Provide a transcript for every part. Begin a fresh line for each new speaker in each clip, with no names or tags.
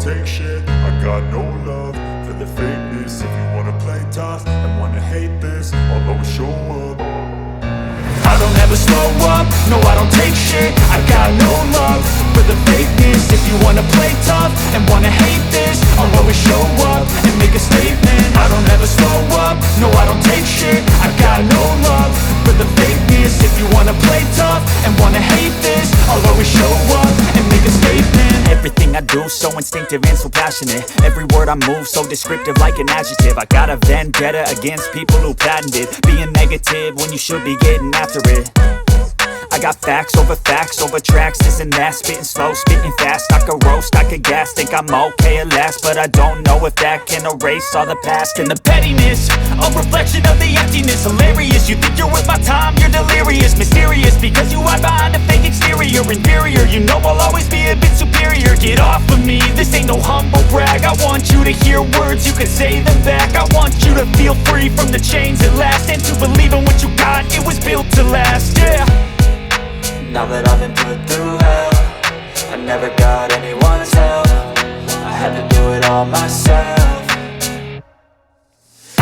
take shit. I got no love for the fakeness. If you wanna play tough and wanna hate this, I'll always show up. I don't ever slow up, no I don't take shit. I got no love for the fakeness. If you wanna play tough and wanna hate this, I'll always show up and make a statement. I don't ever slow up, no I don't take shit. I got no love for the fakeness. If you wanna play tough and wanna hate this, I'll always show up and make a statement.
Everything I do so instinctive and so passionate. Every word I move so descriptive like an adjective. I got a vendetta against people who patented being negative when you should be getting after it. I got facts over tracks, this and that. Spitting slow, spitting fast. I could roast, I could gas. Think I'm okay at last, but I don't know if that can erase all the past. And the pettiness, a reflection of the emptiness. Hilarious, you think you're worth my time, you're delirious. Mysterious, because you hide behind a fake exterior. Inferior, you know I'll always be a bit superior. Get off of me, this ain't no humble brag. I want you to hear words, you can say them back. I want you to feel free from the chains at last, and to believe in what you got, it was built to last, yeah.
Now that I've been put through hell, I never got anyone's help. I had to do it all myself.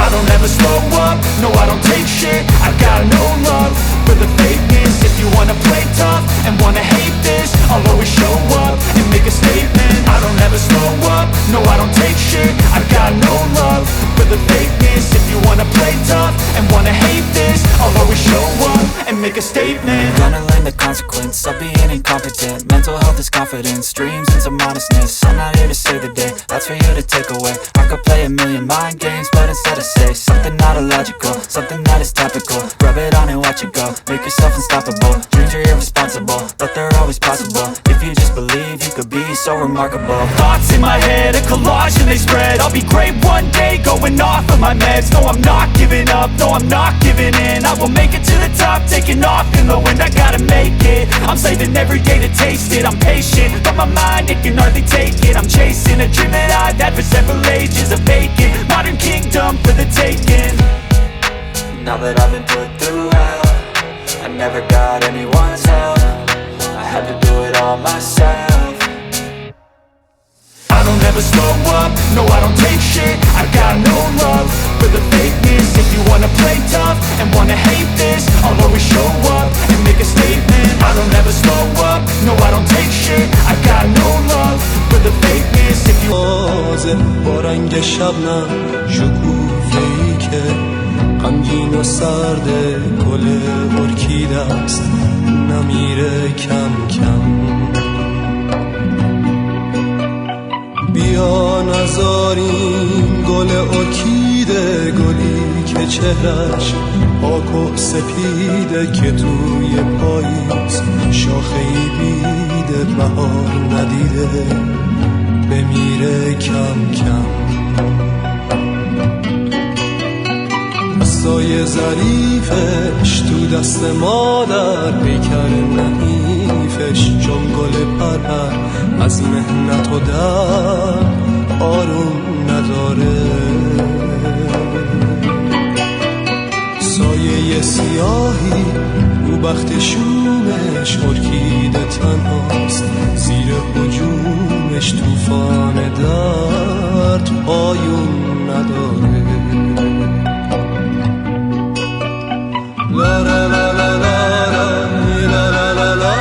I don't ever slow up, no I don't take shit. I got no love for the fakeness. If you wanna play tough and wanna hate this, I'll always show up and make a statement. I don't ever slow up, no I don't take shit. I got no love for the fakeness. If you wanna play tough and wanna hate this, I'll always show up and make a statement.
Gonna learn the consequence of being incompetent. Mental health is confidence, dreams and some modestness. I'm not here to save the day, that's for you to take away. I could play a million mind games, but instead I say something not illogical, something that is topical. Rub it on and watch it go, make yourself unstoppable. Dreams are irresponsible, but they're always possible. If you just believe, you could be so remarkable.
Thoughts in my head, a collage and they spread. I'll be great one day, going off of my meds. No, I'm not giving up, no, I'm not giving in. I will make it to the top, taking off in the wind. I gotta make it, I'm saving every day to taste it. I'm patient, but my mind, it can hardly take it. I'm chasing a dream that I've had for several ages. A vacant, modern kingdom for the taking.
Now that I've been put through hell, I never got anyone's help. I had to do it all myself.
I don't ever slow up, no I don't take shit. I got no love for the fakeness. If you wanna play tough and wanna hate this, I'll always show up and make a statement. I don't ever slow up, no I don't take shit. I got no love for the fakeness. If you
با رنگ شبنم شکوفه‌ای که غمگین و سرد گل ارکیده است نمیره کم کم. بیا نذاریم گل ارکیده، گلی که چهرش پاک و سپیده، که توی پاییز شاخه‌ای بیده بهار ندیده بمیره کم کم. دستای ظریفش تو دست مادر، پیکر نحیفش چون گل پرپر، از محنت و درد آروم نداره. سایه سیاهی رو بخت شومش، ارکیده تنهاست زیر هجومش، طوفان درد پایون نداره. لا لا لا لا لا لا لا لا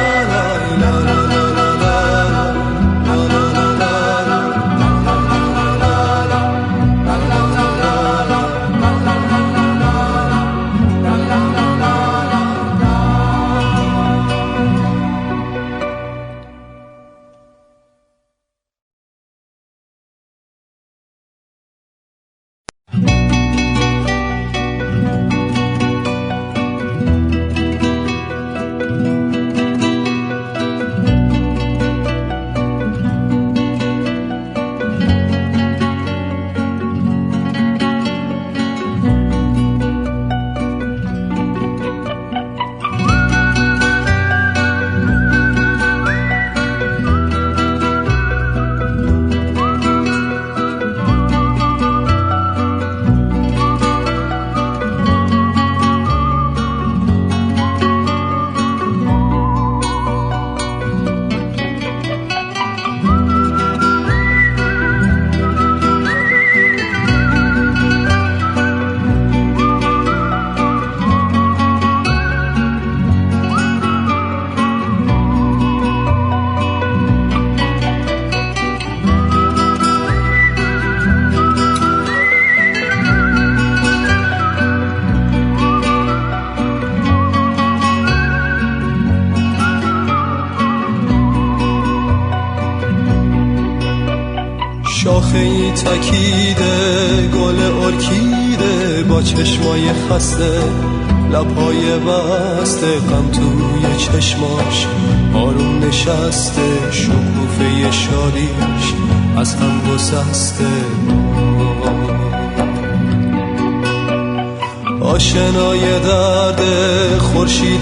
شاخه‌ای تکیده، گل ارکیده با چشمای خسته، لبهای بسته، غم توی چشماش آروم نشسته، شکوفه شادیش از هم گسسته. آشنای درد خورشید